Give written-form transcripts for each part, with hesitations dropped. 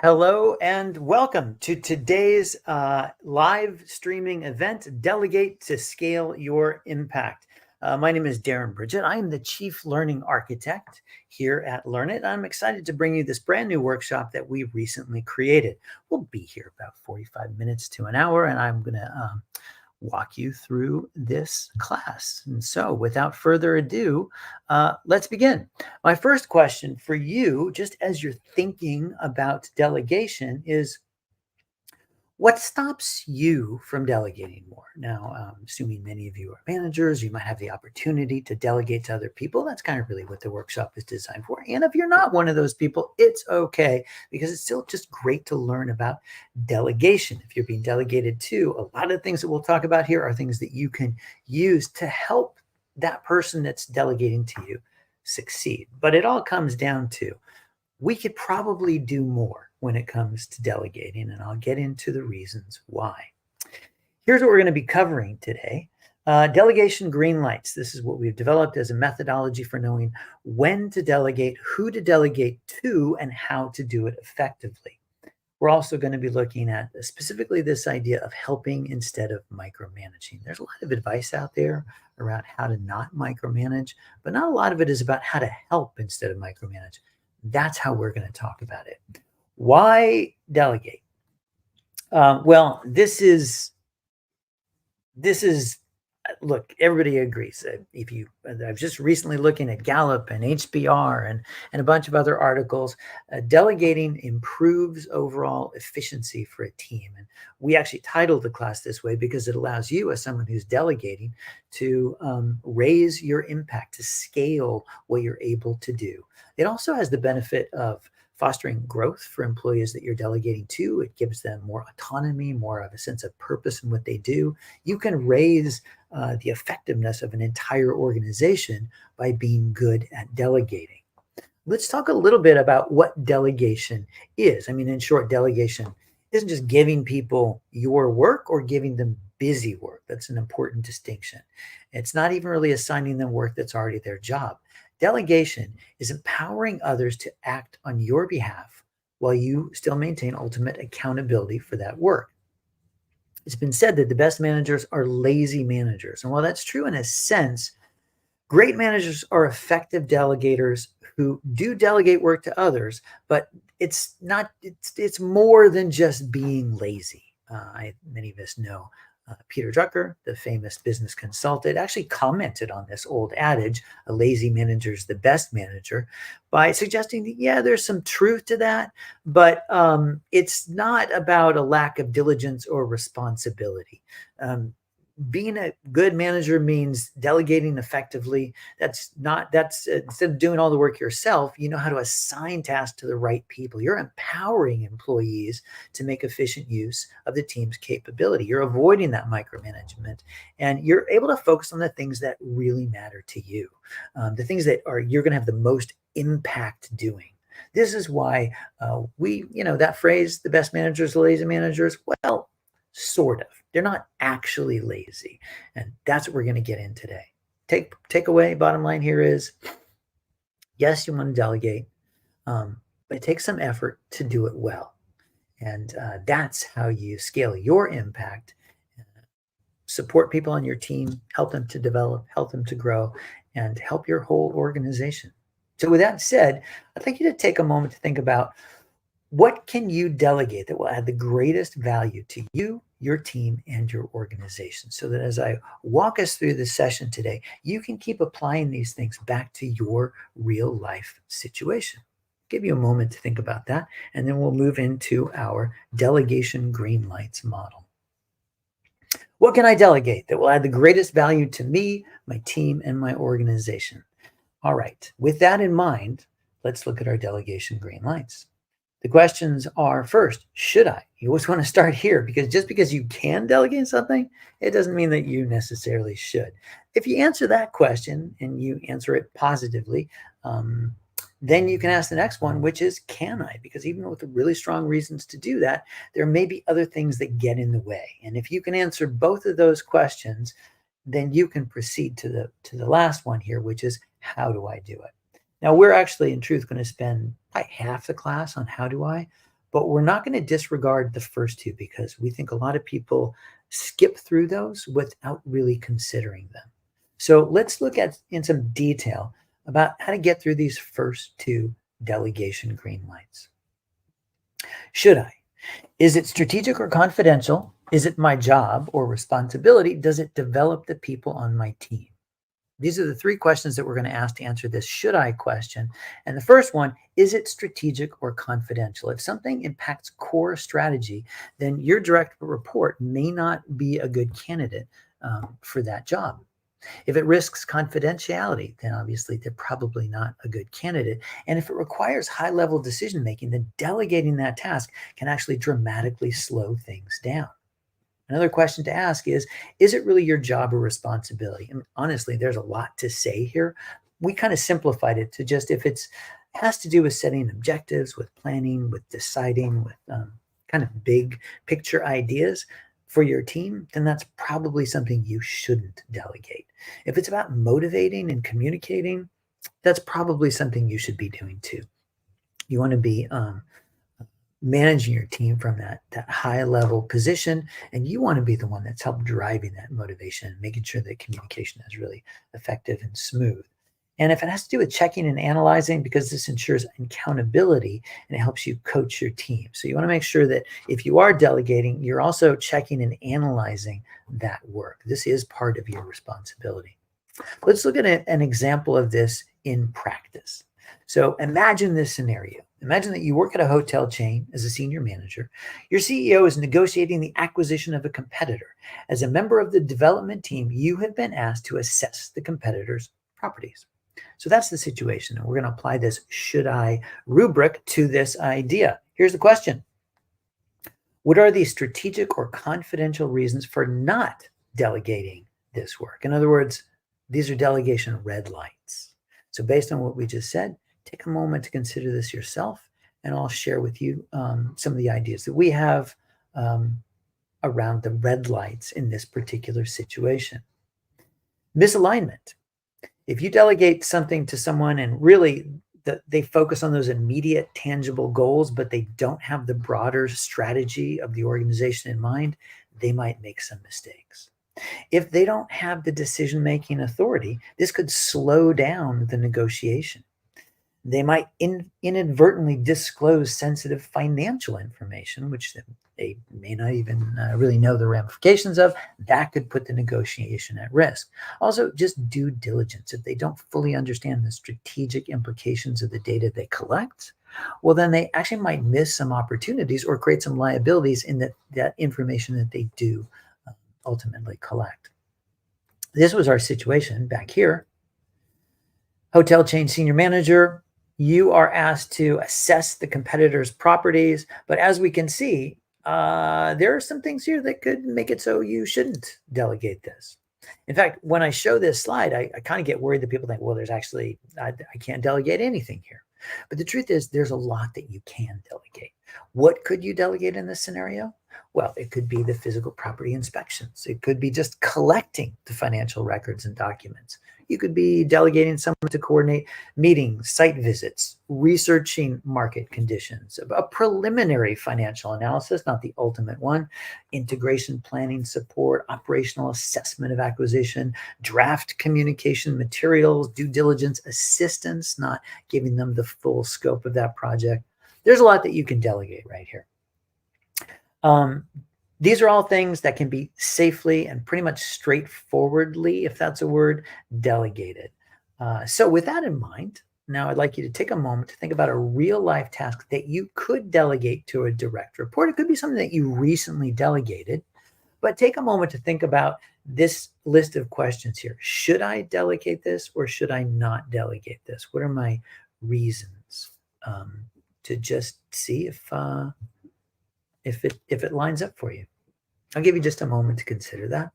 Hello and welcome to today's live streaming event, Delegate to Scale Your Impact. My name is Darren Bridgett. I am the Chief Learning Architect here at Learn It. I'm excited to bring you this brand new workshop that we recently created. We'll be here about 45 minutes to an hour, and I'm going to walk you through this class. And so without further ado, let's begin. My first question for you, just as you're thinking about delegation, is what stops you from delegating more? Now, assuming many of you are managers, you might have the opportunity to delegate to other people. That's kind of really what the workshop is designed for. And if you're not one of those people, it's okay, because it's still just great to learn about delegation. If you're being delegated to, a lot of things that we'll talk about here are things that you can use to help that person that's delegating to you succeed. But it all comes down to, we could probably do more when it comes to delegating, and I'll get into the reasons why. Here's what we're going to be covering today. Delegation green lights. This is what we've developed as a methodology for knowing when to delegate, who to delegate to, and how to do it effectively. We're also going to be looking at specifically this idea of helping instead of micromanaging. There's a lot of advice out there around how to not micromanage, but not a lot of it is about how to help instead of micromanage. That's how we're going to talk about it. Why delegate? Well, this is look, everybody agrees. I was just recently looking at Gallup and HBR and a bunch of other articles. Delegating improves overall efficiency for a team. And we actually titled the class this way because it allows you, as someone who's delegating, to raise your impact, to scale what you're able to do. It also has the benefit of fostering growth for employees that you're delegating to. It gives them more autonomy, more of a sense of purpose in what they do. You can raise the effectiveness of an entire organization by being good at delegating. Let's talk a little bit about what delegation is. I mean, in short, delegation isn't just giving people your work or giving them busy work. That's an important distinction. It's not even really assigning them work that's already their job. Delegation is empowering others to act on your behalf while you still maintain ultimate accountability for that work. It's been said that the best managers are lazy managers. And while that's true in a sense, great managers are effective delegators who do delegate work to others, but it's more than just being lazy. Many of us know Peter Drucker, the famous business consultant, actually commented on this old adage, a lazy manager is the best manager, by suggesting that, yeah, there's some truth to that, but it's not about a lack of diligence or responsibility. Being a good manager means delegating effectively. That's instead of doing all the work yourself, you know how to assign tasks to the right people. You're empowering employees to make efficient use of the team's capability. You're avoiding that micromanagement, and you're able to focus on the things that really matter to you, the things that you're going to have the most impact doing. This is why that phrase, the best managers are lazy managers, well, sort of. They're not actually lazy. And that's what we're going to get in today. Takeaway, bottom line here is, yes, you want to delegate, but it takes some effort to do it well. And that's how you scale your impact, support people on your team, help them to develop, help them to grow, and help your whole organization. So with that said, I'd like you to take a moment to think about, what can you delegate that will add the greatest value to you, your team, and your organization, so that as I walk us through this session today, you can keep applying these things back to your real life situation. Give you a moment to think about that, and then we'll move into our delegation green lights model. What can I delegate that will add the greatest value to me, my team, and my organization? All right, with that in mind, let's look at our delegation green lights. The questions are, first, should I? You always want to start here, because just because you can delegate something, it doesn't mean that you necessarily should. If you answer that question and you answer it positively, then you can ask the next one, which is, can I? Because even with really strong reasons to do that, there may be other things that get in the way. And if you can answer both of those questions, then you can proceed to the last one here, which is, how do I do it? Now, we're actually, in truth, going to spend like half the class on how do I, But we're not going to disregard the first two because we think a lot of people skip through those without really considering them. So let's look at in some detail about how to get through these first two delegation green lights. Should I? Is it strategic or confidential? Is it my job or responsibility? Does it develop the people on my team? These are the three questions that we're going to ask to answer this should I question. And the first one, is it strategic or confidential? If something impacts core strategy, then your direct report may not be a good candidate for that job. If it risks confidentiality, then obviously they're probably not a good candidate. And if it requires high-level decision-making, then delegating that task can actually dramatically slow things down. Another question to ask is it really your job or responsibility? And honestly, there's a lot to say here. We kind of simplified it to just if it has to do with setting objectives, with planning, with deciding, with kind of big picture ideas for your team, then that's probably something you shouldn't delegate. If it's about motivating and communicating, that's probably something you should be doing too. You want to be managing your team from that high level position, and you want to be the one that's helped driving that motivation and making sure that communication is really effective and smooth. And if it has to do with checking and analyzing, because this ensures accountability and it helps you coach your team. So you want to make sure that if you are delegating, you're also checking and analyzing that work. This is part of your responsibility. Let's look at an example of this in practice. So imagine this scenario. Imagine that you work at a hotel chain as a senior manager. Your CEO is negotiating the acquisition of a competitor. As a member of the development team, you have been asked to assess the competitor's properties. So that's the situation. And we're going to apply this should I rubric to this idea. Here's the question. What are the strategic or confidential reasons for not delegating this work? In other words, these are delegation red lights. So based on what we just said, take a moment to consider this yourself, and I'll share with you some of the ideas that we have around the red lights in this particular situation. Misalignment. If you delegate something to someone and really they focus on those immediate tangible goals, but they don't have the broader strategy of the organization in mind, they might make some mistakes. If they don't have the decision-making authority, this could slow down the negotiation. They might inadvertently disclose sensitive financial information, which they may not even really know the ramifications of. That could put the negotiation at risk. Also, just due diligence. If they don't fully understand the strategic implications of the data they collect, well, then they actually might miss some opportunities or create some liabilities in that information that they do ultimately collect. This was our situation back here. Hotel chain senior manager, you are asked to assess the competitor's properties, but as we can see, there are some things here that could make it so you shouldn't delegate this. In fact, when I show this slide, I kind of get worried that people think, well, there's actually, I can't delegate anything here. But the truth is there's a lot that you can delegate. What could you delegate in this scenario? Well, it could be the physical property inspections. It could be just collecting the financial records and documents. You could be delegating someone to coordinate meetings, site visits, researching market conditions, a preliminary financial analysis, not the ultimate one, integration planning support, operational assessment of acquisition, draft communication materials, due diligence assistance, not giving them the full scope of that project. There's a lot that you can delegate right here. These are all things that can be safely and pretty much straightforwardly, if that's a word, delegated. So with that in mind, now I'd like you to take a moment to think about a real life task that you could delegate to a direct report. It could be something that you recently delegated, but take a moment to think about this list of questions here. Should I delegate this or should I not delegate this? What are my reasons? To just see if it lines up for you. I'll give you just a moment to consider that.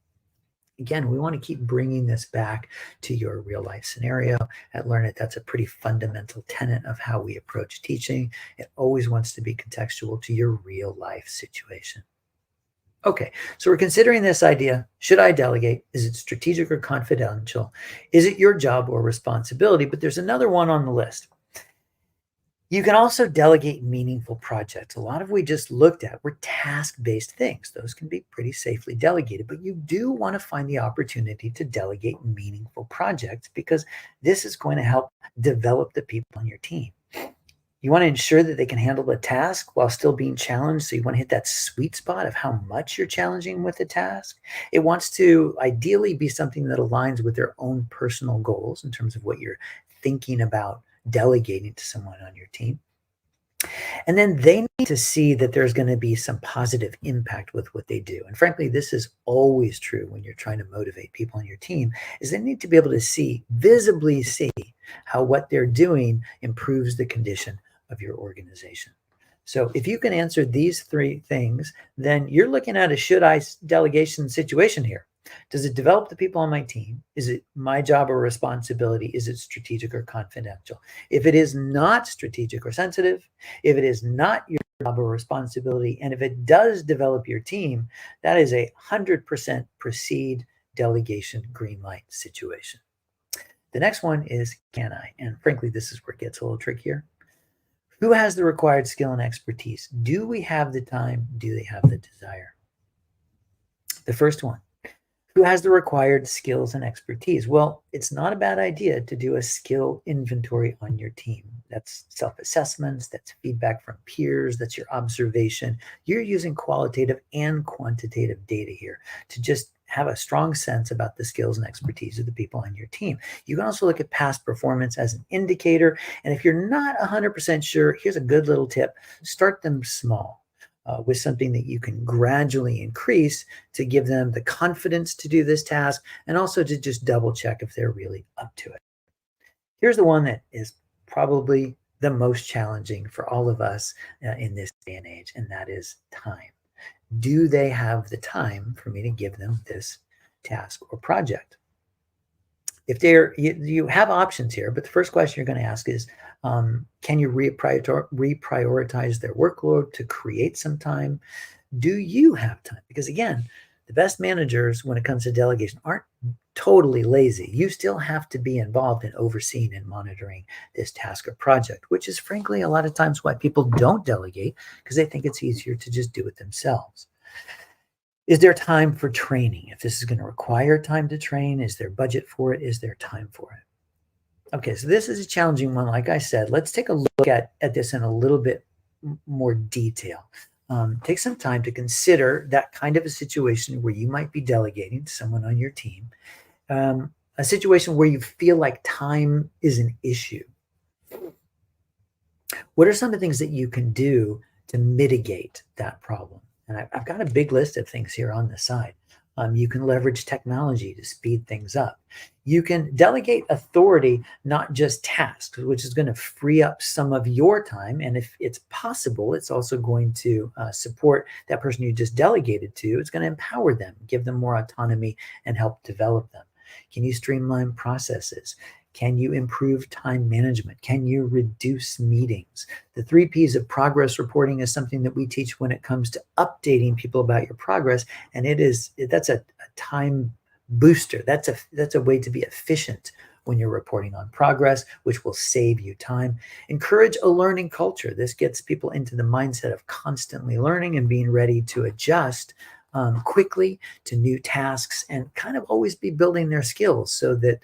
Again, we want to keep bringing this back to your real life scenario. At Learn It, that's a pretty fundamental tenet of how we approach teaching. It always wants to be contextual to your real life situation. Okay, so we're considering this idea. Should I delegate? Is it strategic or confidential? Is it your job or responsibility? But there's another one on the list. You can also delegate meaningful projects. A lot of we just looked at were task-based things. Those can be pretty safely delegated, but you do want to find the opportunity to delegate meaningful projects because this is going to help develop the people on your team. You want to ensure that they can handle the task while still being challenged. So you want to hit that sweet spot of how much you're challenging with the task. It wants to ideally be something that aligns with their own personal goals in terms of what you're thinking about delegating to someone on your team. And then they need to see that there's going to be some positive impact with what they do. And frankly, this is always true when you're trying to motivate people on your team, is they need to be able to visibly see how what they're doing improves the condition of your organization. So if you can answer these three things, then you're looking at a should I delegation situation here. Does it develop the people on my team? Is it my job or responsibility? Is it strategic or confidential? If it is not strategic or sensitive, if it is not your job or responsibility, and if it does develop your team, that is a 100% proceed delegation green light situation. The next one is can I? And frankly, this is where it gets a little trickier. Who has the required skill and expertise? Do we have the time? Do they have the desire? The first one. Who has the required skills and expertise? Well, it's not a bad idea to do a skill inventory on your team. That's self-assessments, that's feedback from peers, that's your observation. You're using qualitative and quantitative data here to just have a strong sense about the skills and expertise of the people on your team. You can also look at past performance as an indicator. And if you're not 100% sure, here's a good little tip. Start them small. With something that you can gradually increase to give them the confidence to do this task and also to just double check if they're really up to it. Here's the one that is probably the most challenging for all of us in this day and age, and that is time. Do they have the time for me to give them this task or project? If you have options here, but the first question you're going to ask is, can you reprioritize their workload to create some time? Do you have time? Because again, the best managers when it comes to delegation aren't totally lazy. You still have to be involved in overseeing and monitoring this task or project, which is frankly a lot of times why people don't delegate, because they think it's easier to just do it themselves. Is there time for training? If this is going to require time to train, is there budget for it? Is there time for it? Okay, so this is a challenging one. Like I said, let's take a look at this in a little bit more detail. Take some time to consider that kind of a situation where you might be delegating to someone on your team, a situation where you feel like time is an issue. What are some of the things that you can do to mitigate that problem? And I've got a big list of things here on the side. You can leverage technology to speed things up. You can delegate authority, not just tasks, which is going to free up some of your time. And if it's possible, it's also going to support that person you just delegated to. It's going to empower them, give them more autonomy, and help develop them. Can you streamline processes? Can you improve time management? Can you reduce meetings? The 3 Ps of progress reporting is something that we teach when it comes to updating people about your progress. And that's a time booster. That's a way to be efficient when you're reporting on progress, which will save you time. Encourage a learning culture. This gets people into the mindset of constantly learning and being ready to adjust quickly to new tasks and kind of always be building their skills so that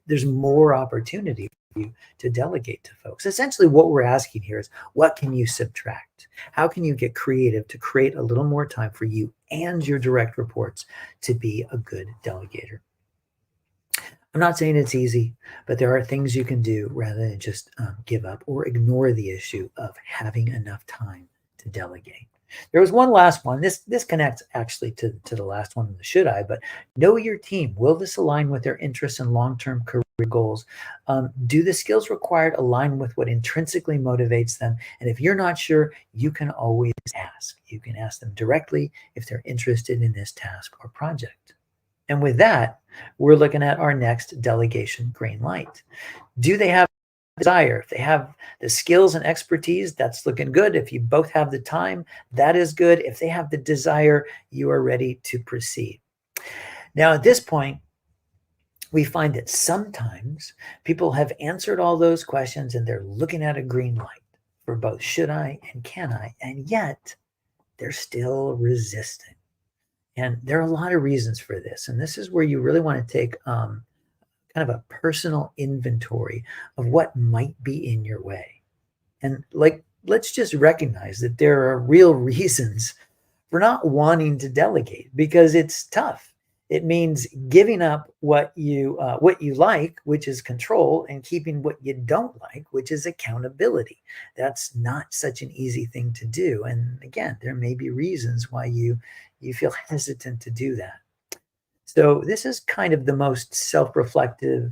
there's more opportunity for you to delegate to folks. Essentially, what we're asking here is, what can you subtract? How can you get creative to create a little more time for you and your direct reports to be a good delegator? I'm not saying it's easy, but there are things you can do rather than just give up or ignore the issue of having enough time to delegate. There was one last one. This connects actually to the last one in the should I, but know your team. Will this align with their interests and long-term career goals? Do the skills required align with what intrinsically motivates them? And if you're not sure, you can always ask. You can ask them directly if they're interested in this task or project. And with that, we're looking at our next delegation green light. Do they have desire? If they have the skills and expertise, that's looking good. If you both have the time, that is good. If they have the desire, you are ready to proceed. Now, at this point, we find that sometimes people have answered all those questions and they're looking at a green light. for both should I and can I, and yet they're still resistant. And there are a lot of reasons for this. And this is where you really want to take kind of a personal inventory of what might be in your way. And like, let's just recognize that there are real reasons for not wanting to delegate because it's tough. It means giving up what you like, which is control, and keeping what you don't like, which is accountability. That's not such an easy thing to do. And again, there may be reasons why you feel hesitant to do that. So this is kind of the most self-reflective,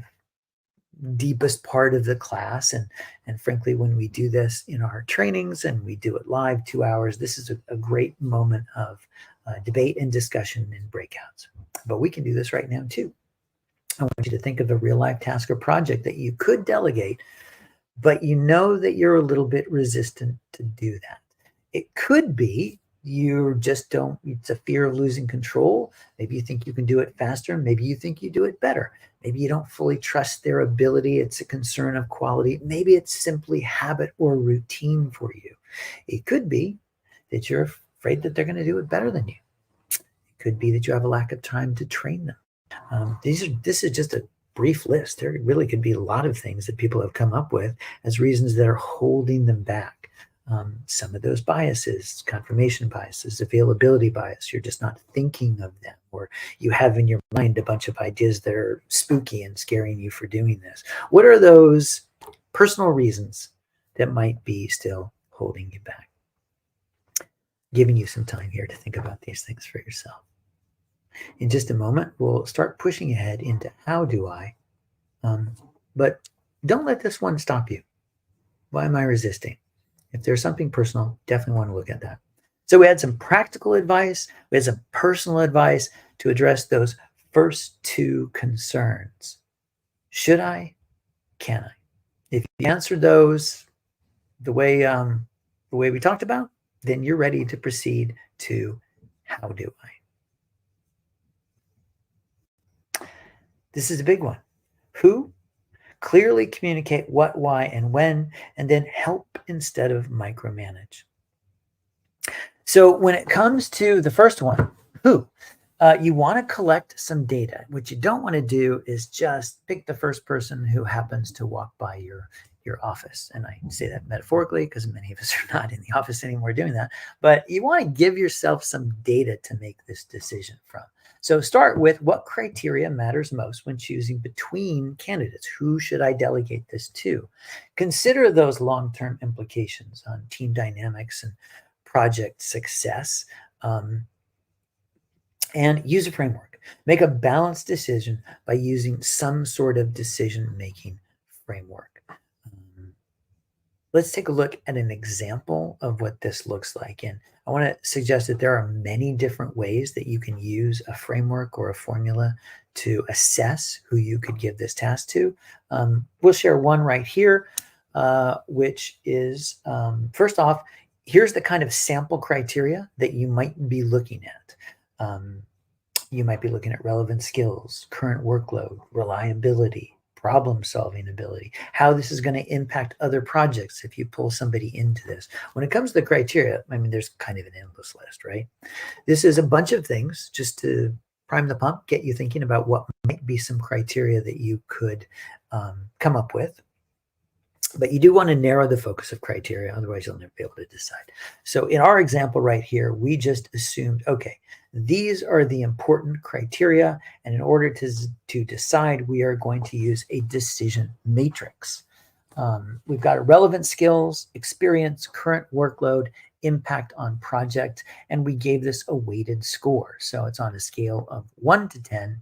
deepest part of the class. And frankly, when we do this in our trainings and we do it live 2 hours, this is a great moment of debate and discussion in breakouts. But we can do this right now too. I want you to think of a real life task or project that you could delegate, but you know that you're a little bit resistant to do that. It could be you just don't, it's a fear of losing control. Maybe you think you can do it faster. Maybe you think you do it better. Maybe you don't fully trust their ability. It's a concern of quality. Maybe it's simply habit or routine for you. It could be that you're afraid that they're going to do it better than you. It could be that you have a lack of time to train them. This is just a brief list. There really could be a lot of things that people have come up with as reasons that are holding them back. Some of those biases, confirmation biases, availability bias, you're just not thinking of them, or you have in your mind a bunch of ideas that are spooky and scaring you for doing this. What are those personal reasons that might be still holding you back? Giving you some time here to think about these things for yourself. In just a moment, we'll start pushing ahead into how do I, but don't let this one stop you. Why am I resisting? If there's something personal, definitely want to look at that. So we had some practical advice. We had some personal advice to address those first two concerns. Should I? Can I? If you answer those the way we talked about, then you're ready to proceed to how do I? This is a big one. Who? Clearly communicate what, why, and when, and then help instead of micromanage. So when it comes to the first one, who, you want to collect some data. What you don't want to do is just pick the first person who happens to walk by your office. And I say that metaphorically because many of us are not in the office anymore doing that. But you want to give yourself some data to make this decision from. So start with what criteria matters most when choosing between candidates. Who should I delegate this to? Consider those long-term implications on team dynamics and project success, and use a framework. Make a balanced decision by using some sort of decision-making framework. Let's take a look at an example of what this looks like. And I want to suggest that there are many different ways that you can use a framework or a formula to assess who you could give this task to. We'll share one right here, which is, first off, here's the kind of sample criteria that you might be looking at. You might be looking at relevant skills, current workload, reliability, problem-solving ability, how this is going to impact other projects if you pull somebody into this. When it comes to the criteria, I mean, there's kind of an endless list, right? This is a bunch of things just to prime the pump, get you thinking about what might be some criteria that you could come up with. But you do want to narrow the focus of criteria, otherwise you'll never be able to decide. So in our example right here, we just assumed, okay, these are the important criteria, and in order to decide, we are going to use a decision matrix. We've got relevant skills, experience, current workload, impact on project, and we gave this a weighted score. So it's on a scale of 1 to 10.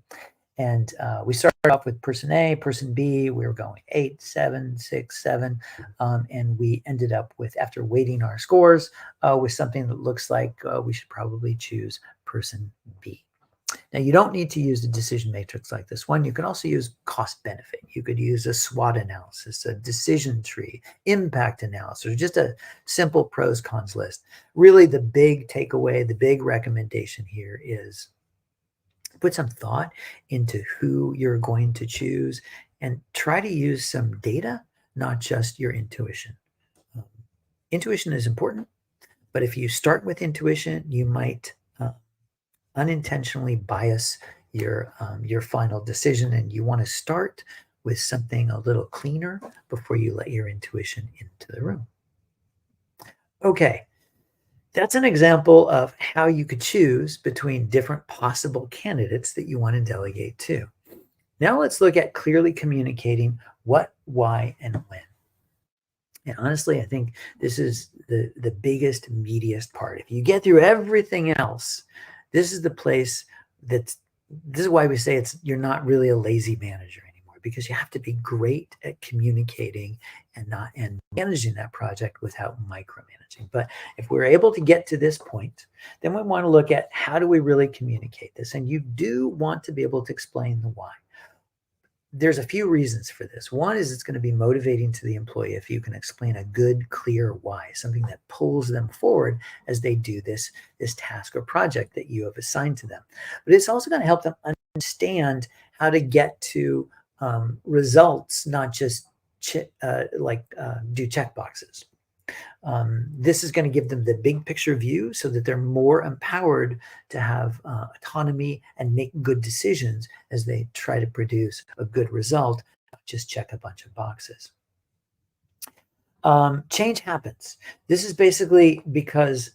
And we started off with person A, person B. We were going 8, 7, 6, 7. And we ended up with, after weighting our scores, with something that looks like we should probably choose person B. Now, you don't need to use a decision matrix like this one. You can also use cost benefit. You could use a SWOT analysis, a decision tree, impact analysis, or just a simple pros cons list. Really, the big takeaway, the big recommendation here is put some thought into who you're going to choose and try to use some data, not just your intuition. Intuition is important, but if you start with intuition, you might unintentionally bias your final decision, and you want to start with something a little cleaner before you let your intuition into the room. Okay, that's an example of how you could choose between different possible candidates that you want to delegate to. Now let's look at clearly communicating what, why, and when. And honestly, I think this is the biggest, meatiest part. If you get through everything else, this is the place this is why we say you're not really a lazy manager anymore, because you have to be great at communicating and managing that project without micromanaging. But if we're able to get to this point, then we want to look at how do we really communicate this? And you do want to be able to explain the why. There's a few reasons for this. One is it's going to be motivating to the employee if you can explain a good, clear why, something that pulls them forward as they do this task or project that you have assigned to them. But it's also going to help them understand how to get to results, not just do check boxes. This is going to give them the big picture view so that they're more empowered to have autonomy and make good decisions as they try to produce a good result, not just check a bunch of boxes. Change happens. This is basically because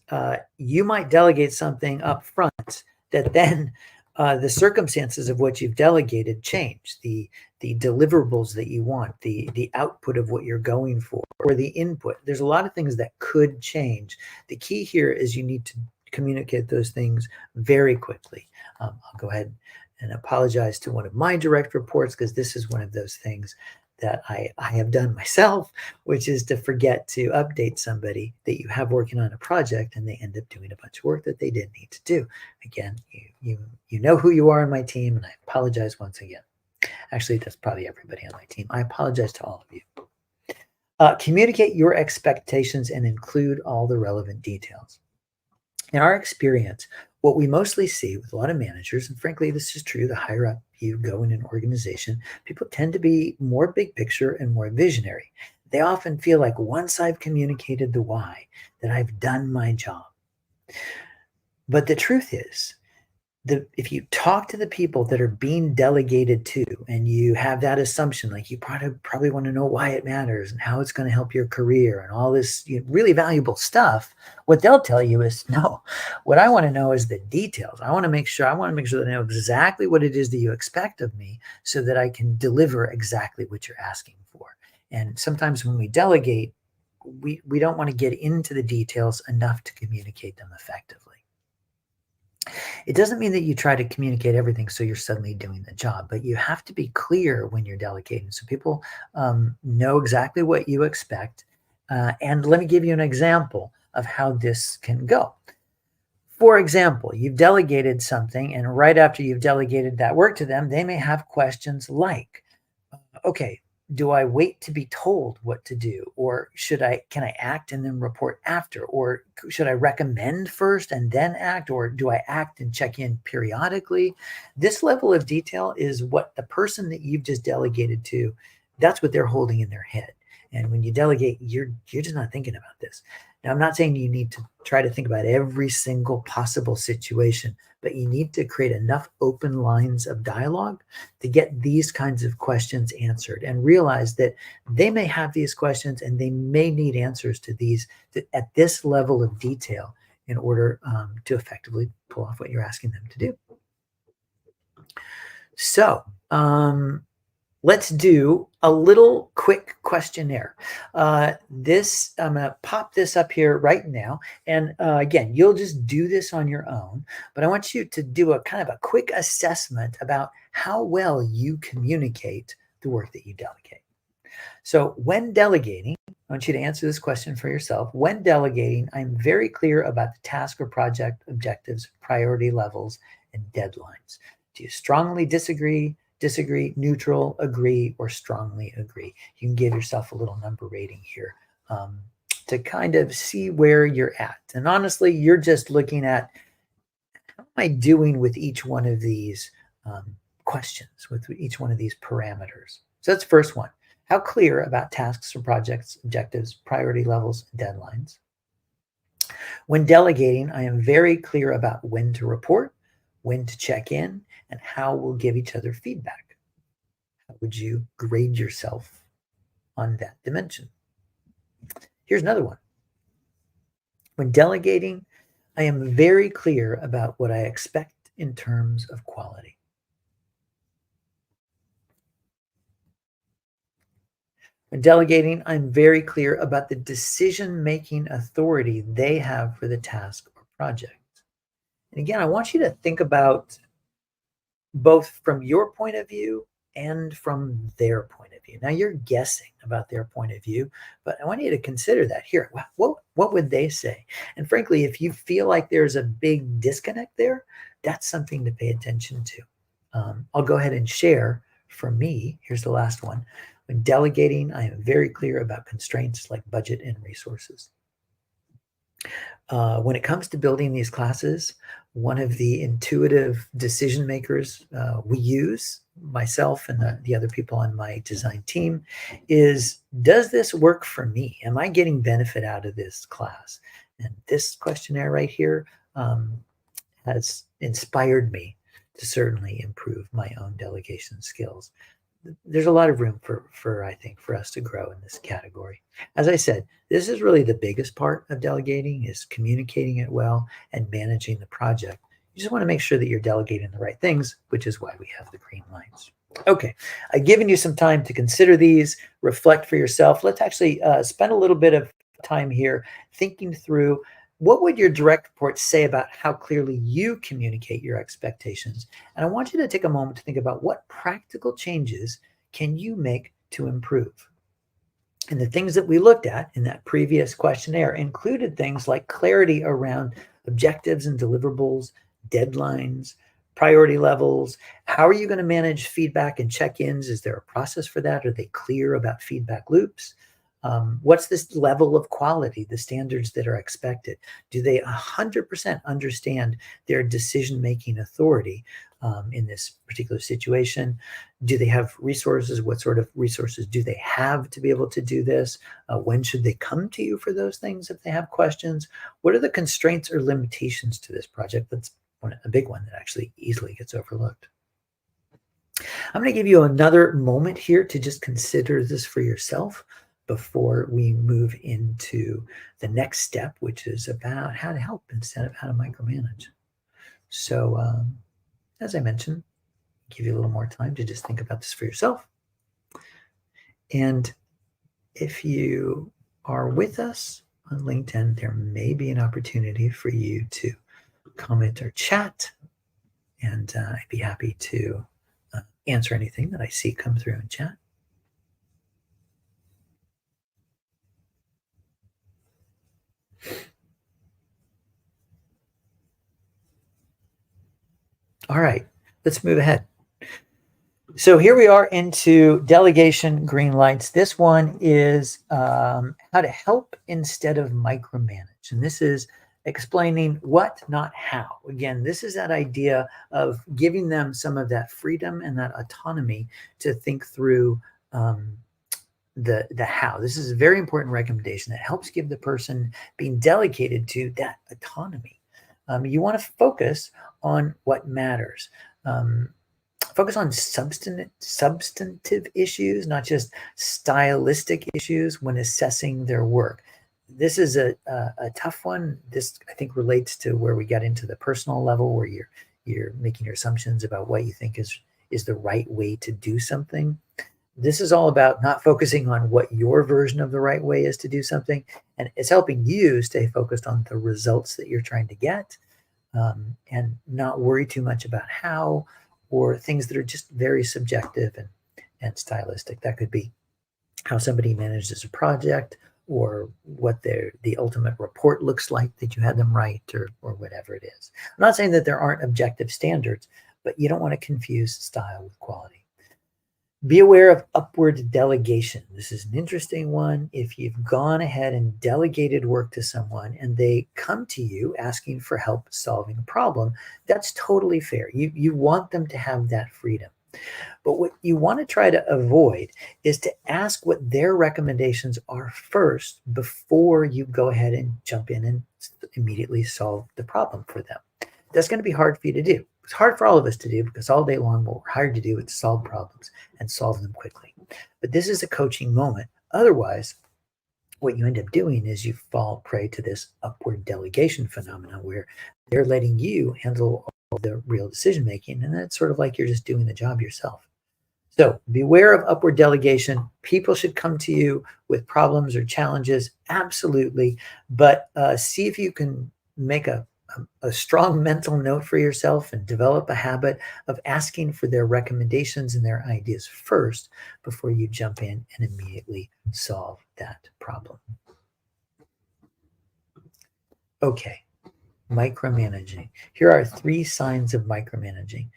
you might delegate something up front that then the circumstances of what you've delegated change, the deliverables that you want, the output of what you're going for, or the input. There's a lot of things that could change. The key here is you need to communicate those things very quickly. I'll go ahead and apologize to one of my direct reports, because this is one of those things that I have done myself, which is to forget to update somebody that you have working on a project, and they end up doing a bunch of work that they didn't need to do. Again, you know who you are on my team, and I apologize once again. Actually, that's probably everybody on my team. I apologize to all of you. Communicate your expectations and include all the relevant details. In our experience, what we mostly see with a lot of managers, and frankly, this is true, the higher up you go in an organization, people tend to be more big picture and more visionary. They often feel like once I've communicated the why, that I've done my job. But the truth is, if you talk to the people that are being delegated to, and you have that assumption, like you probably want to know why it matters and how it's going to help your career and all this really valuable stuff, what they'll tell you is, no, what I want to know is the details. I want to make sure that I know exactly what it is that you expect of me, so that I can deliver exactly what you're asking for. And sometimes when we delegate, we don't want to get into the details enough to communicate them effectively. It doesn't mean that you try to communicate everything so you're suddenly doing the job, but you have to be clear when you're delegating so people know exactly what you expect. And let me give you an example of how this can go. For example, you've delegated something, and right after you've delegated that work to them, they may have questions like, okay, do I wait to be told what to do? Or can I act and then report after? Or should I recommend first and then act? Or do I act and check in periodically? This level of detail is what the person that you've just delegated to, that's what they're holding in their head. And when you delegate, you're just not thinking about this. Now, I'm not saying you need to try to think about every single possible situation, but you need to create enough open lines of dialogue to get these kinds of questions answered, and realize that they may have these questions and they may need answers to these at this level of detail in order to effectively pull off what you're asking them to do. So, let's do a little quick questionnaire. I'm going to pop this up here right now. And again, you'll just do this on your own, but I want you to do a kind of a quick assessment about how well you communicate the work that you delegate. So when delegating, I want you to answer this question for yourself. When delegating, I'm very clear about the task or project objectives, priority levels, and deadlines. Do you strongly disagree, neutral, agree, or strongly agree? You can give yourself a little number rating here to kind of see where you're at. And honestly, you're just looking at, how am I doing with each one of these questions, with each one of these parameters? So that's the first one. How clear about tasks or projects, objectives, priority levels, deadlines. When delegating, I am very clear about when to report, when to check in, and how we'll give each other feedback. How would you grade yourself on that dimension? Here's another one. When delegating, I am very clear about what I expect in terms of quality. When delegating, I'm very clear about the decision-making authority they have for the task or project. And again, I want you to think about both from your point of view and from their point of view. Now you're guessing about their point of view, but I want you to consider that here. What would they say? And frankly, if you feel like there's a big disconnect there, that's something to pay attention to. I'll go ahead and share for me. Here's the last one. When delegating, I am very clear about constraints like budget and resources. When it comes to building these classes, one of the intuitive decision makers we use, myself and the other people on my design team, is, does this work for me? Am I getting benefit out of this class? And this questionnaire right here has inspired me to certainly improve my own delegation skills. There's a lot of room I think, for us to grow in this category. As I said, this is really the biggest part of delegating, is communicating it well and managing the project. You just want to make sure that you're delegating the right things, which is why we have the green lights. Okay, I've given you some time to consider these, reflect for yourself. Let's actually spend a little bit of time here thinking through, what would your direct reports say about how clearly you communicate your expectations? And I want you to take a moment to think about, what practical changes can you make to improve? And the things that we looked at in that previous questionnaire included things like clarity around objectives and deliverables, deadlines, priority levels. How are you going to manage feedback and check-ins? Is there a process for that? Are they clear about feedback loops? What's this level of quality, the standards that are expected? Do they 100% understand their decision-making authority in this particular situation? Do they have resources? What sort of resources do they have to be able to do this? When should they come to you for those things if they have questions? What are the constraints or limitations to this project? That's a big one that actually easily gets overlooked. I'm going to give you another moment here to just consider this for yourself before we move into the next step, which is about how to help instead of how to micromanage. So as I mentioned, give you a little more time to just think about this for yourself. And if you are with us on LinkedIn, there may be an opportunity for you to comment or chat, and I'd be happy to answer anything that I see come through in chat. All right, let's move ahead. So here we are into delegation green lights. This one is how to help instead of micromanage. And this is explaining what, not how. Again, this is that idea of giving them some of that freedom and that autonomy to think through the how. This is a very important recommendation that helps give the person being delegated to that autonomy. You want to focus on what matters. Focus on substantive issues, not just stylistic issues when assessing their work. This is a tough one. This, I think, relates to where we got into the personal level, where you're making your assumptions about what you think is the right way to do something. This is all about not focusing on what your version of the right way is to do something, and it's helping you stay focused on the results that you're trying to get, and not worry too much about how, or things that are just very subjective and stylistic. That could be how somebody manages a project, or what the ultimate report looks like that you had them write, or whatever it is. I'm not saying that there aren't objective standards, but you don't want to confuse style with quality. Be aware of upward delegation. This is an interesting one. If you've gone ahead and delegated work to someone and they come to you asking for help solving a problem, that's totally fair. You want them to have that freedom. But what you want to try to avoid is to ask what their recommendations are first before you go ahead and jump in and immediately solve the problem for them. That's going to be hard for you to do. It's hard for all of us to do because all day long what we're hired to do is solve problems and solve them quickly. But this is a coaching moment. Otherwise, what you end up doing is you fall prey to this upward delegation phenomenon where they're letting you handle all the real decision making. And it's sort of like you're just doing the job yourself. So beware of upward delegation. People should come to you with problems or challenges, absolutely. But see if you can make a strong mental note for yourself and develop a habit of asking for their recommendations and their ideas first before you jump in and immediately solve that problem. Okay, micromanaging. Here are 3 signs of micromanaging.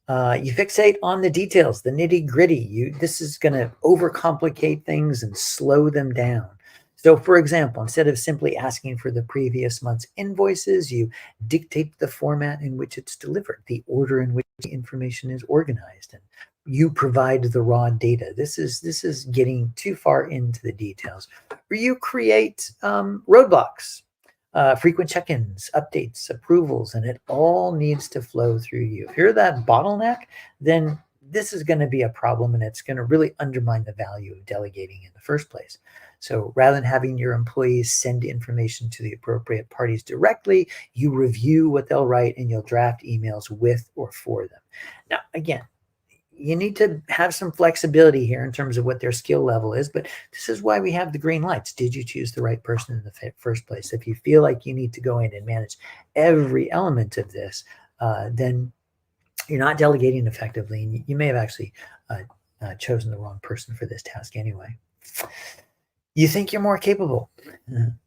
You fixate on the details, the nitty gritty. This is going to overcomplicate things and slow them down. So, for example, instead of simply asking for the previous month's invoices, you dictate the format in which it's delivered, the order in which the information is organized, and you provide the raw data. This is getting too far into the details. Or you create roadblocks. Frequent check-ins, updates, approvals, and it all needs to flow through you. If you're that bottleneck, then this is going to be a problem and it's going to really undermine the value of delegating in the first place. So rather than having your employees send information to the appropriate parties directly, you review what they'll write and you'll draft emails with or for them. Now, again, you need to have some flexibility here in terms of what their skill level is, but this is why we have the green lights. Did you choose the right person in the first place? If you feel like you need to go in and manage every element of this, then you're not delegating effectively, and you may have actually chosen the wrong person for this task anyway. You think you're more capable.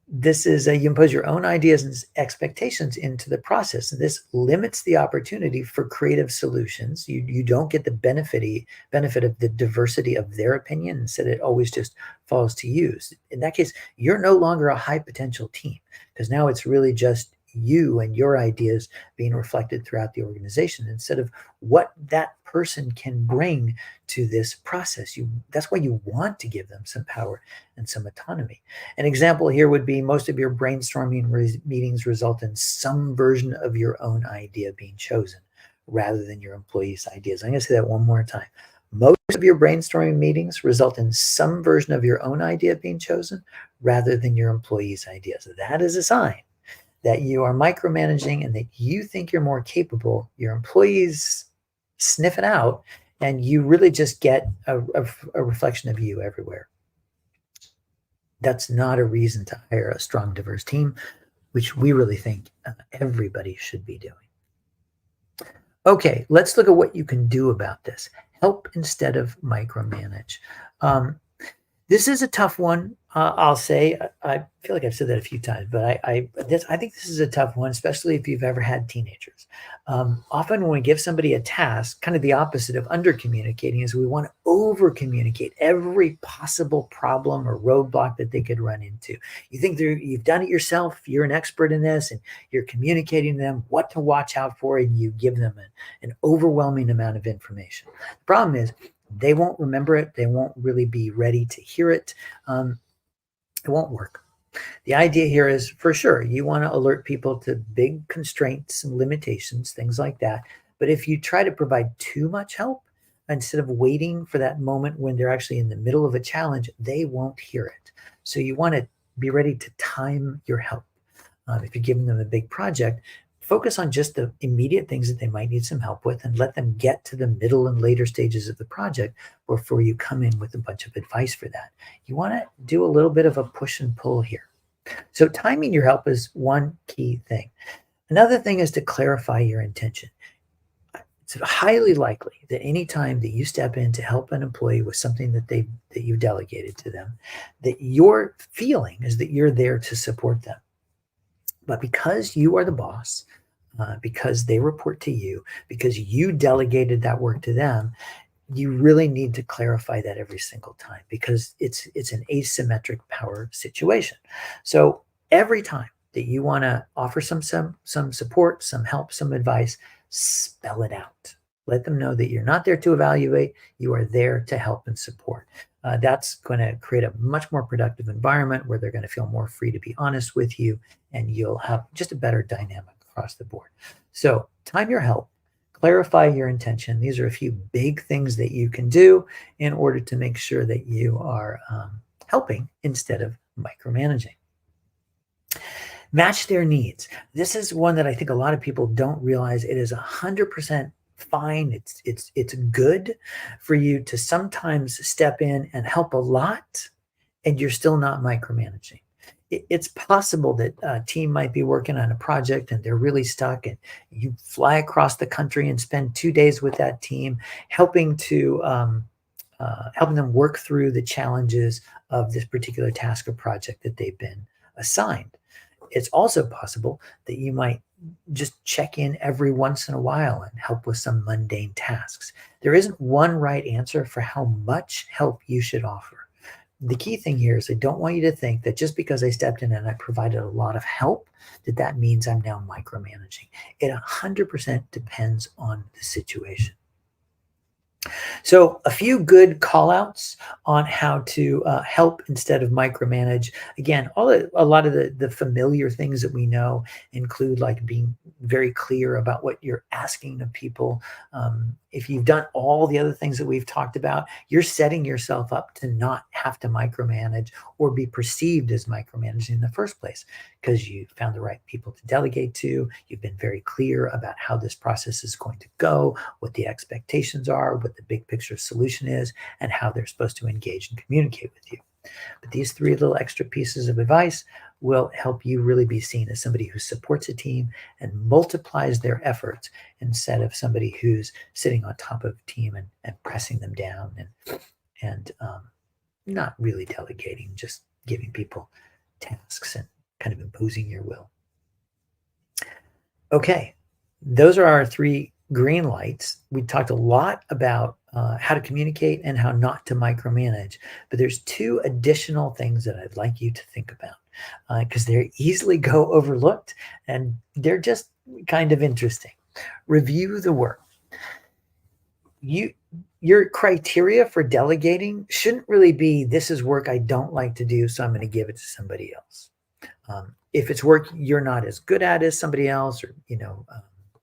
This is you impose your own ideas and expectations into the process. And this limits the opportunity for creative solutions. You don't get the benefit of the diversity of their opinion. Instead, it always just falls to you. In that case, you're no longer a high potential team because now it's really just you and your ideas being reflected throughout the organization instead of what that person can bring to this process. That's why you want to give them some power and some autonomy. An example here would be most of your brainstorming meetings result in some version of your own idea being chosen rather than your employees' ideas. I'm going to say that one more time. Most of your brainstorming meetings result in some version of your own idea being chosen rather than your employees' ideas. That is a sign that you are micromanaging and that you think you're more capable. Your employees sniff it out, and you really just get a reflection of you everywhere. That's not a reason to hire a strong, diverse team, which we really think everybody should be doing. Okay, let's look at what you can do about this. Help instead of micromanage. This is a tough one. I'll say, I feel like I've said that a few times, but I think this is a tough one, especially if you've ever had teenagers. Often when we give somebody a task, kind of the opposite of under communicating is we want to over communicate every possible problem or roadblock that they could run into. You think you've done it yourself, you're an expert in this, and you're communicating to them what to watch out for, and you give them an overwhelming amount of information. The problem is they won't remember it. They won't really be ready to hear it. It won't work. The idea here is, for sure, you want to alert people to big constraints and limitations, things like that. But if you try to provide too much help, instead of waiting for that moment when they're actually in the middle of a challenge, they won't hear it. So you want to be ready to time your help. If you're giving them a big project, focus on just the immediate things that they might need some help with and let them get to the middle and later stages of the project before you come in with a bunch of advice for that. You want to do a little bit of a push and pull here. So timing your help is one key thing. Another thing is to clarify your intention. It's highly likely that any time that you step in to help an employee with something that you've delegated to them, that your feeling is that you're there to support them. But because you are the boss, because they report to you, because you delegated that work to them, you really need to clarify that every single time because it's an asymmetric power situation. So every time that you want to offer some support, some help, some advice, spell it out. Let them know that you're not there to evaluate. You are there to help and support. That's going to create a much more productive environment where they're going to feel more free to be honest with you, and you'll have just a better dynamic across the board. So time your help, clarify your intention. These are a few big things that you can do in order to make sure that you are helping instead of micromanaging. Match their needs. This is one that I think a lot of people don't realize. It is 100% fine. It's good for you to sometimes step in and help a lot, and you're still not micromanaging. It's possible that a team might be working on a project and they're really stuck, and you fly across the country and spend 2 days with that team, helping them work through the challenges of this particular task or project that they've been assigned. It's also possible that you might just check in every once in a while and help with some mundane tasks. There isn't one right answer for how much help you should offer. The key thing here is I don't want you to think that just because I stepped in and I provided a lot of help, that means I'm now micromanaging. It 100% depends on the situation. So a few good call-outs on how to help instead of micromanage. Again, a lot of the familiar things that we know include like being very clear about what you're asking of people. If you've done all the other things that we've talked about, you're setting yourself up to not have to micromanage or be perceived as micromanaging in the first place, because you found the right people to delegate to. You've been very clear about how this process is going to go, what the expectations are, what the big picture solution is, and how they're supposed to engage and communicate with you. But these 3 little extra pieces of advice will help you really be seen as somebody who supports a team and multiplies their efforts, instead of somebody who's sitting on top of a team and pressing them down and not really delegating, just giving people tasks and kind of imposing your will. Okay, those are our 3 green lights. We talked a lot about how to communicate and how not to micromanage, but there's 2 additional things that I'd like you to think about, because they easily go overlooked and they're just kind of interesting. Review the work. Your criteria for delegating shouldn't really be, this is work I don't like to do, so I'm going to give it to somebody else. If it's work you're not as good at as somebody else, or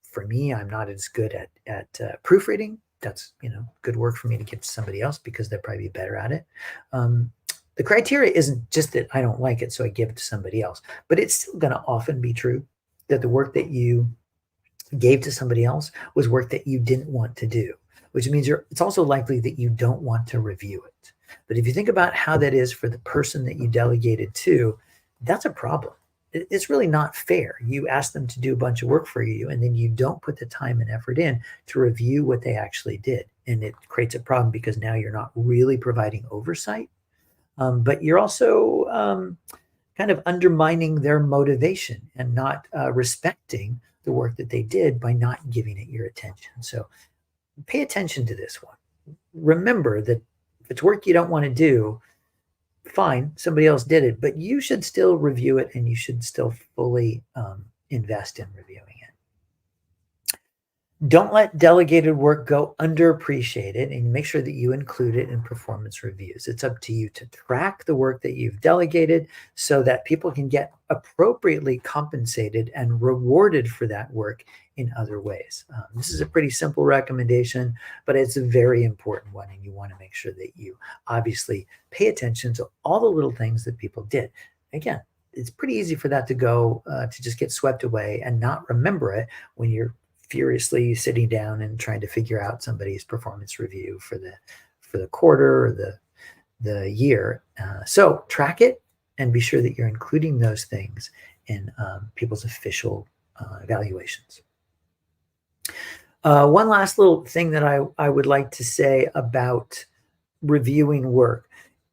for me, I'm not as good at proofreading. That's good work for me to give to somebody else because they'll probably be better at it. The criteria isn't just that I don't like it, so I give it to somebody else, but it's still going to often be true that the work that you gave to somebody else was work that you didn't want to do, which means it's also likely that you don't want to review it. But if you think about how that is for the person that you delegated to, that's a problem. It's really not fair. You ask them to do a bunch of work for you, and then you don't put the time and effort in to review what they actually did. And it creates a problem because now you're not really providing oversight, but you're also kind of undermining their motivation and not respecting the work that they did by not giving it your attention. So pay attention to this one. Remember that if it's work you don't want to do, fine, somebody else did it, but you should still review it, and you should still fully invest in reviewing it. Don't let delegated work go underappreciated, and make sure that you include it in performance reviews. It's up to you to track the work that you've delegated so that people can get appropriately compensated and rewarded for that work in other ways. This is a pretty simple recommendation, but it's a very important one, and you want to make sure that you obviously pay attention to all the little things that people did. Again, it's pretty easy for that to go to just get swept away and not remember it when you're furiously sitting down and trying to figure out somebody's performance review for the quarter or the year. So track it and be sure that you're including those things in people's official evaluations. One last little thing that I would like to say about reviewing work.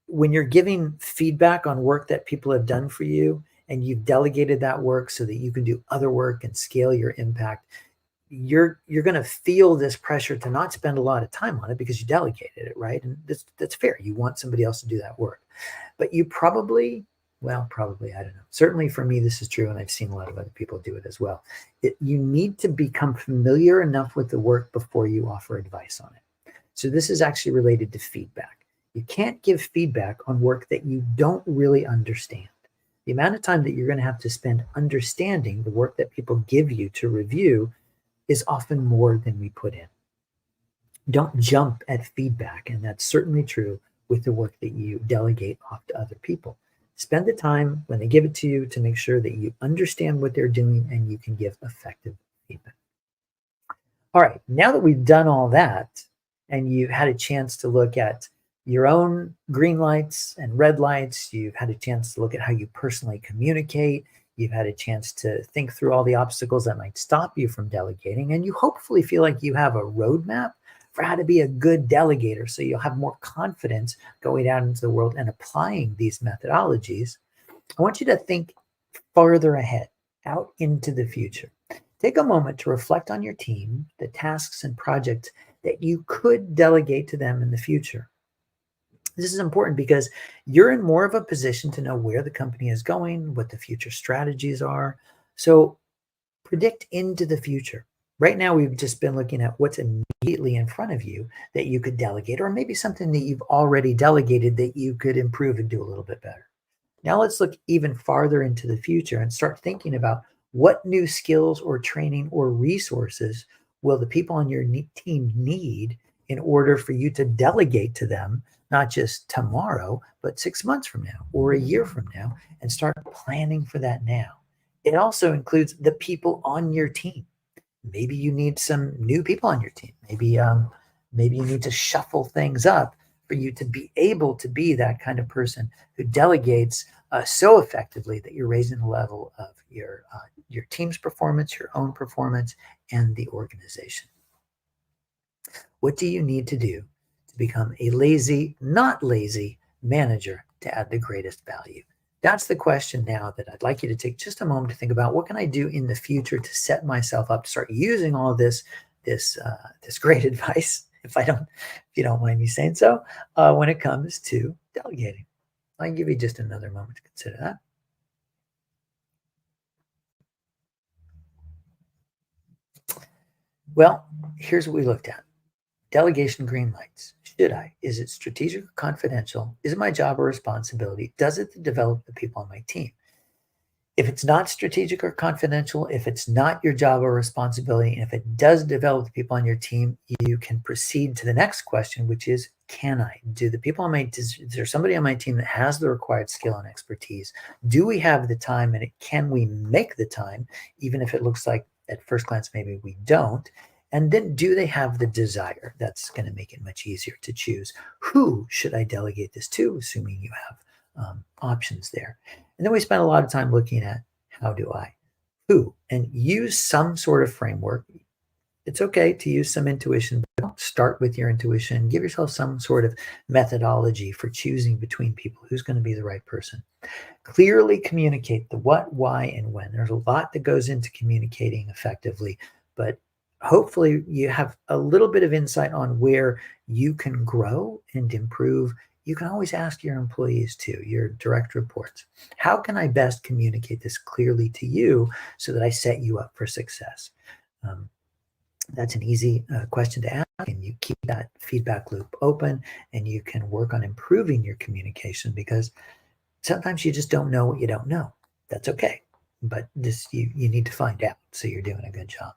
When you're giving feedback on work that people have done for you, and you've delegated that work so that you can do other work and scale your impact, you're going to feel this pressure to not spend a lot of time on it because you delegated it, right? And that's fair. You want somebody else to do that work. But you probably, well, probably, I don't know. Certainly for me, this is true, and I've seen a lot of other people do it as well. You need to become familiar enough with the work before you offer advice on it. So this is actually related to feedback. You can't give feedback on work that you don't really understand. The amount of time that you're going to have to spend understanding the work that people give you to review is often more than we put in. Don't jump at feedback, and that's certainly true with the work that you delegate off to other people. Spend the time when they give it to you to make sure that you understand what they're doing and you can give effective feedback. All right, now that we've done all that and you've had a chance to look at your own green lights and red lights, you've had a chance to look at how you personally communicate, you've had a chance to think through all the obstacles that might stop you from delegating, and you hopefully feel like you have a roadmap for how to be a good delegator, so you'll have more confidence going out into the world and applying these methodologies. I want you to think farther ahead, out into the future. Take a moment to reflect on your team, the tasks and projects that you could delegate to them in the future. This is important because you're in more of a position to know where the company is going, what the future strategies are. So predict into the future. Right now, we've just been looking at what's immediately in front of you that you could delegate, or maybe something that you've already delegated that you could improve and do a little bit better. Now let's look even farther into the future and start thinking about what new skills or training or resources will the people on your team need in order for you to delegate to them, not just tomorrow, but 6 months from now or a year from now, and start planning for that now. It also includes the people on your team. Maybe you need some new people on your team. Maybe you need to shuffle things up for you to be able to be that kind of person who delegates so effectively that you're raising the level of your team's performance, your own performance, and the organization. What do you need to do to become a lazy, not lazy manager to add the greatest value? That's the question now that I'd like you to take just a moment to think about. What can I do in the future to set myself up to start using all this great advice, if you don't mind me saying so, when it comes to delegating? I'll give you just another moment to consider that. Well, here's what we looked at. Delegation green lights. Should I? Is it strategic or confidential? Is it my job or responsibility? Does it develop the people on my team? If it's not strategic or confidential, if it's not your job or responsibility, and if it does develop the people on your team, you can proceed to the next question, which is, can I? Is there somebody on my team that has the required skill and expertise? Do we have the time, and can we make the time, even if it looks like at first glance maybe we don't? And then do they have the desire? That's going to make it much easier to choose. Who should I delegate this to, assuming you have options there? And then we spent a lot of time looking at how do I, who, and use some sort of framework. It's okay to use some intuition, but don't start with your intuition. Give yourself some sort of methodology for choosing between people who's going to be the right person. Clearly communicate the what, why, and when. There's a lot that goes into communicating effectively, but hopefully you have a little bit of insight on where you can grow and improve. You can always ask your employees too, your direct reports, how can I best communicate this clearly to you so that I set you up for success? That's an easy question to ask, and you keep that feedback loop open, and you can work on improving your communication, because sometimes you just don't know what you don't know. That's okay, but you need to find out, so you're doing a good job.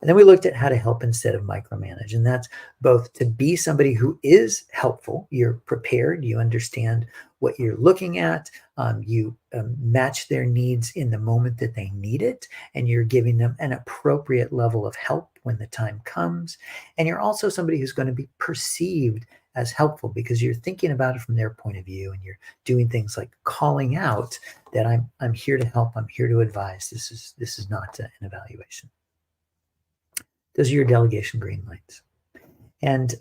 And then we looked at how to help instead of micromanage. And that's both to be somebody who is helpful. You're prepared. You understand what you're looking at. You match their needs in the moment that they need it. And you're giving them an appropriate level of help when the time comes. And you're also somebody who's going to be perceived as helpful because you're thinking about it from their point of view, and you're doing things like calling out that I'm here to help. I'm here to advise. This is not an evaluation. Those are your delegation green lights. And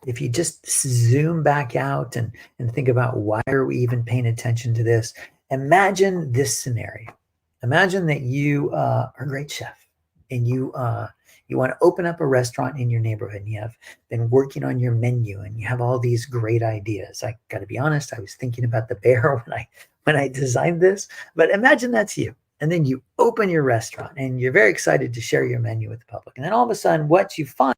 if you just zoom back out and think about why are we even paying attention to this, imagine this scenario. Imagine that you are a great chef, and you want to open up a restaurant in your neighborhood, and you have been working on your menu, and you have all these great ideas. I got to be honest, I was thinking about the bear when I designed this, but imagine that's you. And then you open your restaurant and you're very excited to share your menu with the public. And then all of a sudden, what you find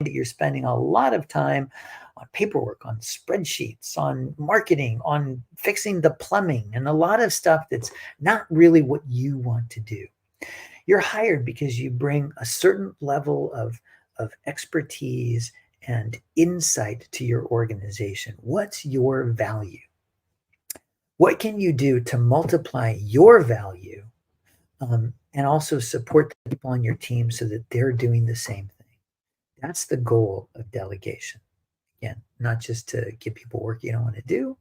that you're spending a lot of time on paperwork, on spreadsheets, on marketing, on fixing the plumbing, and a lot of stuff that's not really what you want to do. You're hired because you bring a certain level of expertise and insight to your organization. What's your value? What can you do to multiply your value and also support the people on your team so that they're doing the same thing? That's the goal of delegation. Again, not just to give people work you don't want to do.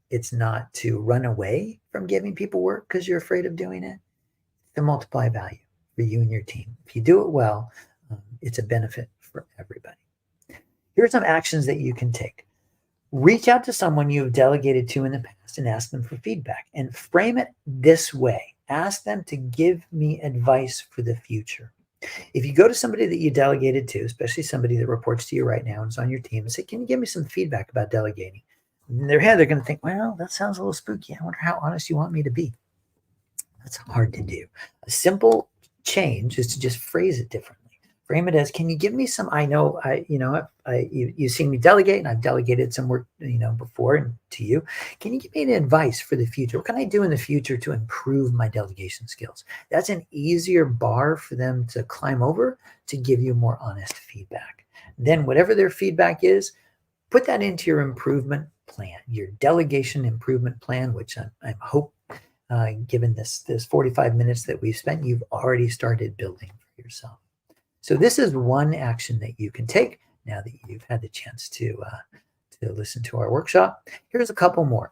It's not to run away from giving people work because you're afraid of doing it. To multiply value for you and your team. If you do it well, it's a benefit for everybody. Here are some actions that you can take. Reach out to someone you've delegated to in the past and ask them for feedback, and frame it this way. Ask them to give me advice for the future. If you go to somebody that you delegated to, especially somebody that reports to you right now and is on your team, and say, can you give me some feedback about delegating? In their head, they're going to think, well, that sounds a little spooky. I wonder how honest you want me to be. That's hard to do. A simple change is to just phrase it differently. Frame it as, can you give me some, you've seen me delegate and I've delegated some work, before and to you. Can you give me an advice for the future? What can I do in the future to improve my delegation skills? That's an easier bar for them to climb over to give you more honest feedback. Then whatever their feedback is, put that into your improvement plan, your delegation improvement plan, which I hope given this 45 minutes that we've spent, you've already started building for yourself. So this is one action that you can take now that you've had the chance to listen to our workshop. Here's a couple more.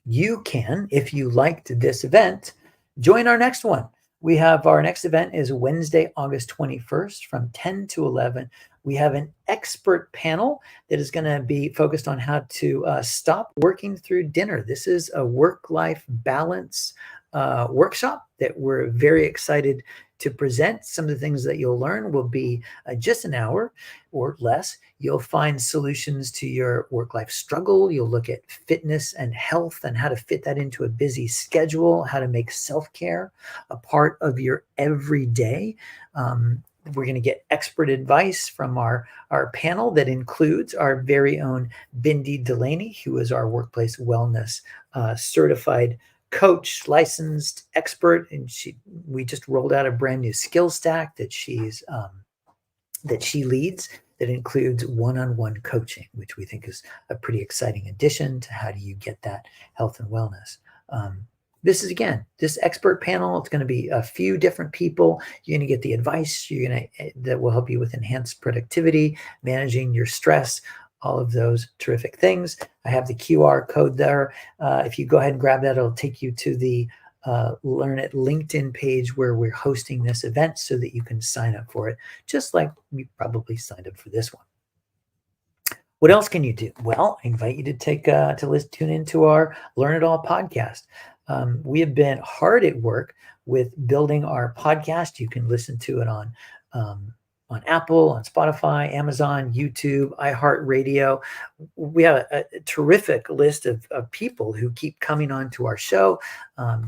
You can, if you liked this event, join our next one. We have our next event is Wednesday, August 21st from 10 to 11. We have an expert panel that is going to be focused on how to stop working through dinner. This is a work-life balance workshop that we're very excited to present. Some of the things that you'll learn will be just an hour or less. You'll find solutions to your work-life struggle. You'll look at fitness and health and how to fit that into a busy schedule, how to make self-care a part of your everyday. We're going to get expert advice from our panel that includes our very own Bindi Delaney, who is our workplace wellness certified coach, licensed expert, and we just rolled out a brand new skill stack that she leads that includes one-on-one coaching, which we think is a pretty exciting addition to how do you get that health and wellness. This is, again, this expert panel. It's going to be a few different people. You're going to get the advice that will help you with enhanced productivity, managing your stress, all of those terrific things. I have the QR code there. If you go ahead and grab that, it'll take you to the Learn It LinkedIn page where we're hosting this event so that you can sign up for it, just like you probably signed up for this one. What else can you do? Well, I invite you to tune into our Learn It All podcast. We have been hard at work with building our podcast. You can listen to it on Apple, on Spotify, Amazon, YouTube, iHeartRadio. We have a terrific list of people who keep coming on to our show.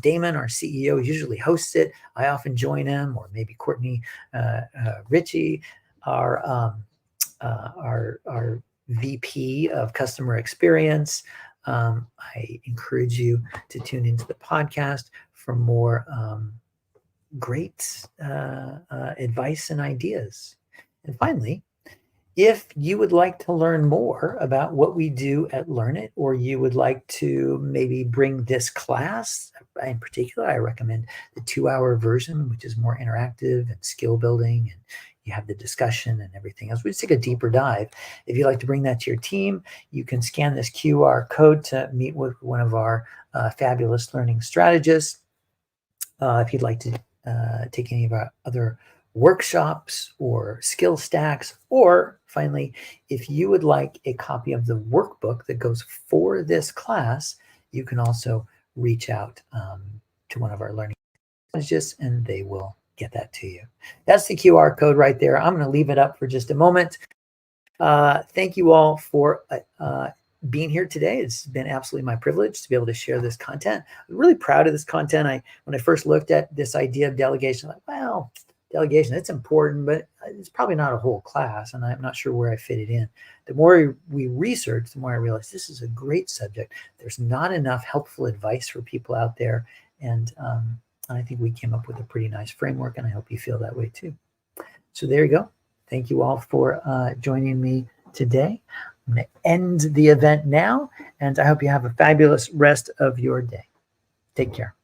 Damon, our CEO, usually hosts it. I often join him, or maybe Courtney Ritchie, our VP of customer experience. I encourage you to tune into the podcast for more great advice and ideas. And finally, if you would like to learn more about what we do at Learn It, or you would like to maybe bring this class, in particular, I recommend the 2-hour version, which is more interactive and skill building, and you have the discussion and everything else. We just take a deeper dive. If you'd like to bring that to your team, you can scan this QR code to meet with one of our fabulous learning strategists. If you'd like to take any of our other workshops or skill stacks, or finally, if you would like a copy of the workbook that goes for this class, you can also reach out to one of our learning strategists and they will get that to you. That's the QR code right there. I'm going to leave it up for just a moment. Thank you all for being here today. It's been absolutely my privilege to be able to share this content. I'm really proud of this content. When I first looked at this idea of delegation, I'm like, well, delegation, it's important, but it's probably not a whole class, and I'm not sure where I fit it in. The more we research, the more I realize this is a great subject. There's not enough helpful advice for people out there, and I think we came up with a pretty nice framework, and I hope you feel that way too. So there you go. Thank you all for joining me today. I'm going to end the event now, and I hope you have a fabulous rest of your day. Take care.